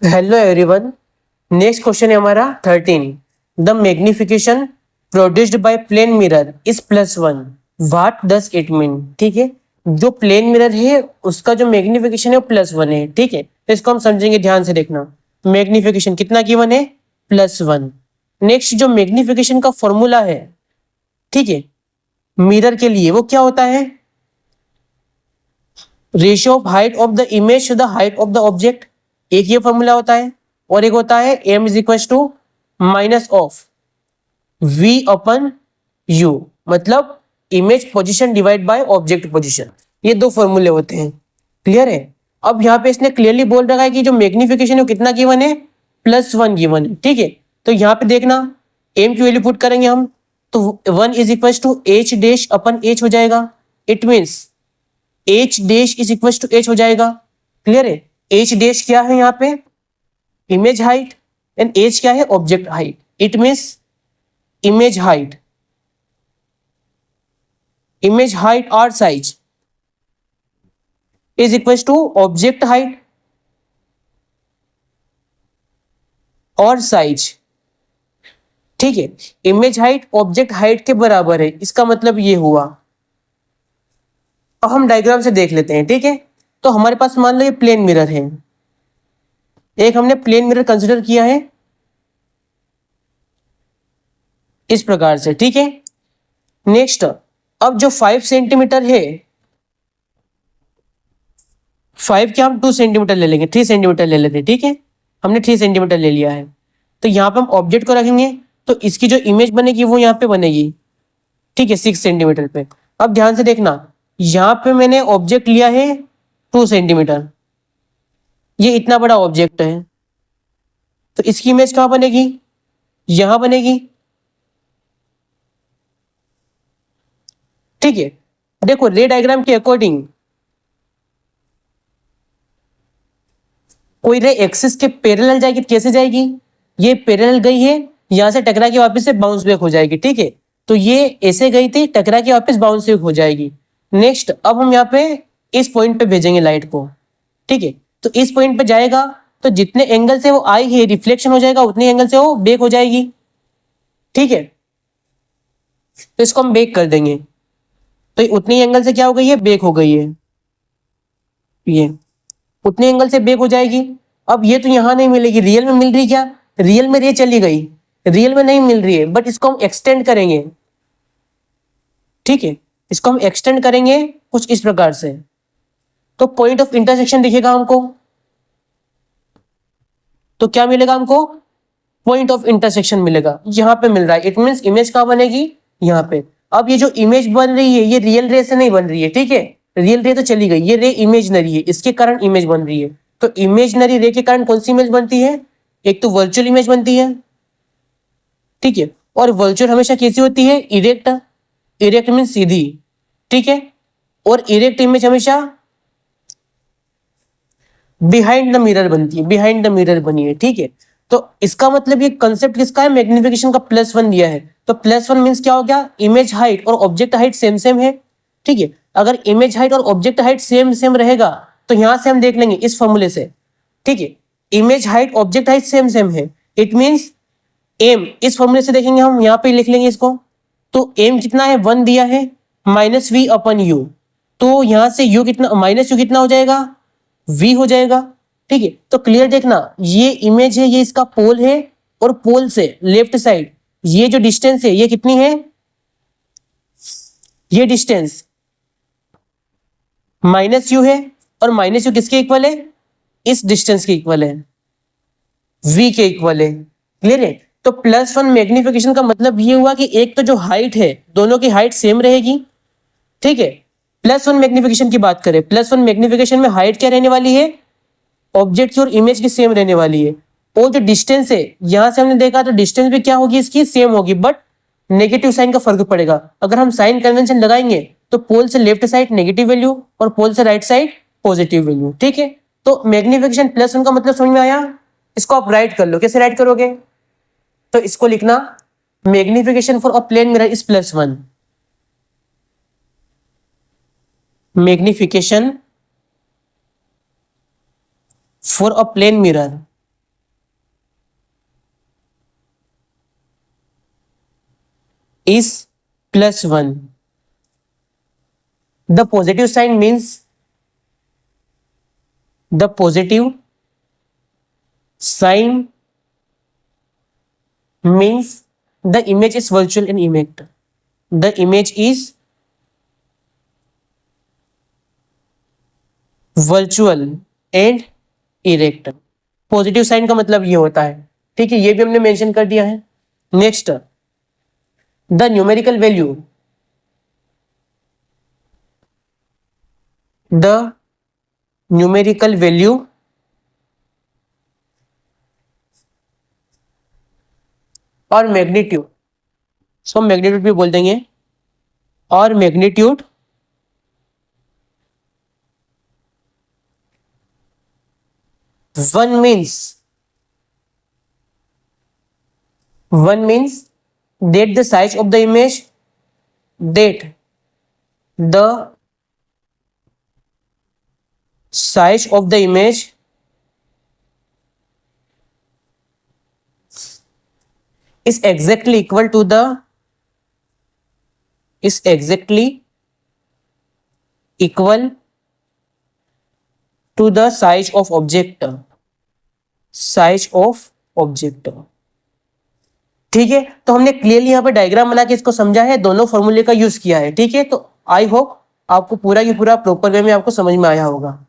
Hello everyone. Next question है हमारा 13। The magnification produced by plane mirror is +1। What does it mean? ठीक है, जो प्लेन मिरर है उसका जो मैग्निफिकेशन है वो +1 है। ठीक है, तो इसको हम समझेंगे, ध्यान से देखना। मैग्निफिकेशन कितना गिवन है? +1। नेक्स्ट जो मैग्निफिकेशन का फॉर्मूला है, ठीक है, मिरर के लिए वो क्या होता है? Ratio of height of the image to the height of the object. एक ये फॉर्मूला होता है, और एक होता है m is equal to minus of v upon u, मतलब image position divide by object position. ये दो फॉर्मूले होते हैं। क्लियर है? अब यहाँ पे इसने क्लियरली बोल रखा है कि जो मैग्निफिकेशन है वो कितना गिवन है? +1 गिवन है। ठीक है, तो यहाँ पे देखना, m की वैल्यू पुट करेंगे हम, तो 1 is equal to h dash upon h हो जाएगा। It means h dash is equal to h हो जाएगा। क्लियर है? h डैश क्या है यहाँ पे? इमेज हाइट, एंड h क्या है? Object height. It means image height और size is equal to object height और साइज। ठीक है, इमेज हाइट ऑब्जेक्ट हाइट के बराबर है, इसका मतलब ये हुआ। अब हम डायग्राम से देख लेते हैं। ठीक है, तो हमारे पास मान लो ये प्लेन मिरर है, एक हमने प्लेन मिरर कंसिडर किया है इस प्रकार से। ठीक है, नेक्स्ट, अब जो 5 सेंटीमीटर है, 5 क्या हम 2 सेंटीमीटर ले लेंगे, 3 सेंटीमीटर ले लेते हैं। ठीक है, हमने 3 सेंटीमीटर ले लिया है, तो यहाँ पे हम ऑब्जेक्ट को रखेंगे, तो इसकी जो इमेज बनेगी वो यहाँ पे बनेगी। ठीक है, 6 सेंटीमीटर पे। अब ध्यान से देखना, यहाँ पे मैंने ऑब्जेक्ट लिया है 2 सेंटीमीटर, ये इतना बड़ा ऑब्जेक्ट है, तो इसकी इमेज कहाँ बनेगी? यहां बनेगी। ठीक है, देखो रे डायग्राम के अकॉर्डिंग कोई रे एक्सिस के पैरेलल जाएगी तो कैसे जाएगी? ये पैरेलल गई है, यहां से टकरा के वापस से बाउंस बैक हो जाएगी। ठीक है, तो ये ऐसे गई थी, टकरा के वापस बाउंस बैक हो जाएगी। नेक्स्ट, अब हम यहाँ पे इस पॉइंट पे भेजेंगे लाइट को। ठीक है, तो इस पॉइंट पे जाएगा, तो जितने एंगल से वो आई है रिफ्लेक्शन हो जाएगा, उतने एंगल से वो बैक हो जाएगी। ठीक है, तो इसको हम बैक कर देंगे, तो उतनी एंगल से क्या हो गई है? बैक हो गई है, ये उतने एंगल से बैक हो जाएगी। अब ये तो यहां नहीं मिलेगी, रियल में मिल रही क्या? रियल में रे चली गई, रियल में नहीं मिल रही है, बट इसको हम एक्सटेंड करेंगे। ठीक है, इसको हम एक्सटेंड करेंगे कुछ इस प्रकार से, तो पॉइंट ऑफ इंटरसेक्शन दिखेगा हमको। तो क्या मिलेगा हमको? पॉइंट ऑफ इंटरसेक्शन मिलेगा, यहां पे मिल रहा है। इट मींस इमेज कहां बनेगी? यहां पे। अब ये जो इमेज बन रही है ये रियल रे से नहीं बन रही है। ठीक है, रियल रे तो चली गई, ये रे इमेजनरी है, इसके कारण इमेज बन रही है। तो इमेजनरी रे के कारण कौन सी इमेज बनती है? एक तो वर्चुअल इमेज बनती है। ठीक है, और वर्चुअल हमेशा कैसी होती है? इरेक्ट। इरेक्ट मीन सीधी। ठीक है, और इरेक्ट इमेज हमेशा बिहाइंड द मिरर बनती है, बिहाइंड द मिरर बनी है। ठीक है, तो इसका मतलब ये कंसेप्ट किसका है? मैग्निफिकेशन का +1 दिया है, तो +1 मीन्स क्या हो गया? इमेज हाइट और ऑब्जेक्ट हाइट सेम सेम है। ठीक है, अगर इमेज हाइट और ऑब्जेक्ट हाइट सेम सेम रहेगा, तो यहां से हम देख लेंगे इस फॉर्मूले से। ठीक है, image height object height same same है, इट मीन्स एम, इस फॉर्मूले से देखेंगे हम, यहां पे लिख लेंगे इसको। तो एम कितना है? 1 दिया है, -v अपन u, तो यहां से u कितना, -u कितना हो जाएगा? v हो जाएगा। ठीक है, तो क्लियर देखना, ये इमेज है, ये इसका पोल है, और पोल से लेफ्ट साइड ये जो डिस्टेंस है ये कितनी है? ये डिस्टेंस -u है, और -u किसके इक्वल है? इस डिस्टेंस के इक्वल है, v के इक्वल है। क्लियर है? तो +1 मैग्निफिकेशन का मतलब ये हुआ कि एक तो जो हाइट है, दोनों की हाइट सेम रहेगी। ठीक है, +1 मैग्निफिकेशन की बात करें, +1 मैग्निफिकेशन में हाइट क्या रहने वाली है? ऑब्जेक्ट की और इमेज की सेम रहने वाली है। और जो डिस्टेंस है, यहां से हमने देखा तो डिस्टेंस भी क्या होगी? इसकी सेम होगी, बट नेगेटिव साइन का फर्क पड़ेगा। अगर हम साइन कन्वेंशन लगाएंगे तो पोल से लेफ्ट साइड नेगेटिव वैल्यू और पोल से राइट साइड पॉजिटिव वैल्यू। ठीक है, तो मैग्निफिकेशन +1 का मतलब समझ में आया? इसको आप राइट कर लो, कैसे राइट करोगे? तो इसको लिखना, magnification for a plane mirror is +1। Magnification for a plane mirror is +1. The positive sign means the positive sign means the image is virtual and erect. The image is virtual and erect. Positive sign का मतलब ये होता है, ठीक है, ये भी हमने मेंशन कर दिया है. Next, the numerical value, the numerical value और मैग्नीट्यूड, इसको मैग्नीट्यूड भी बोल देंगे, और magnitude one means that the size of the image, that the size of the image is exactly equal to the size of object. ठीक है, तो हमने क्लियरली यहाँ पे डायग्राम बना के इसको समझा है, दोनों फॉर्मूले का यूज किया है. ठीक है, तो आई होप आपको पूरा की पूरा प्रॉपर वे में आपको समझ में आया होगा.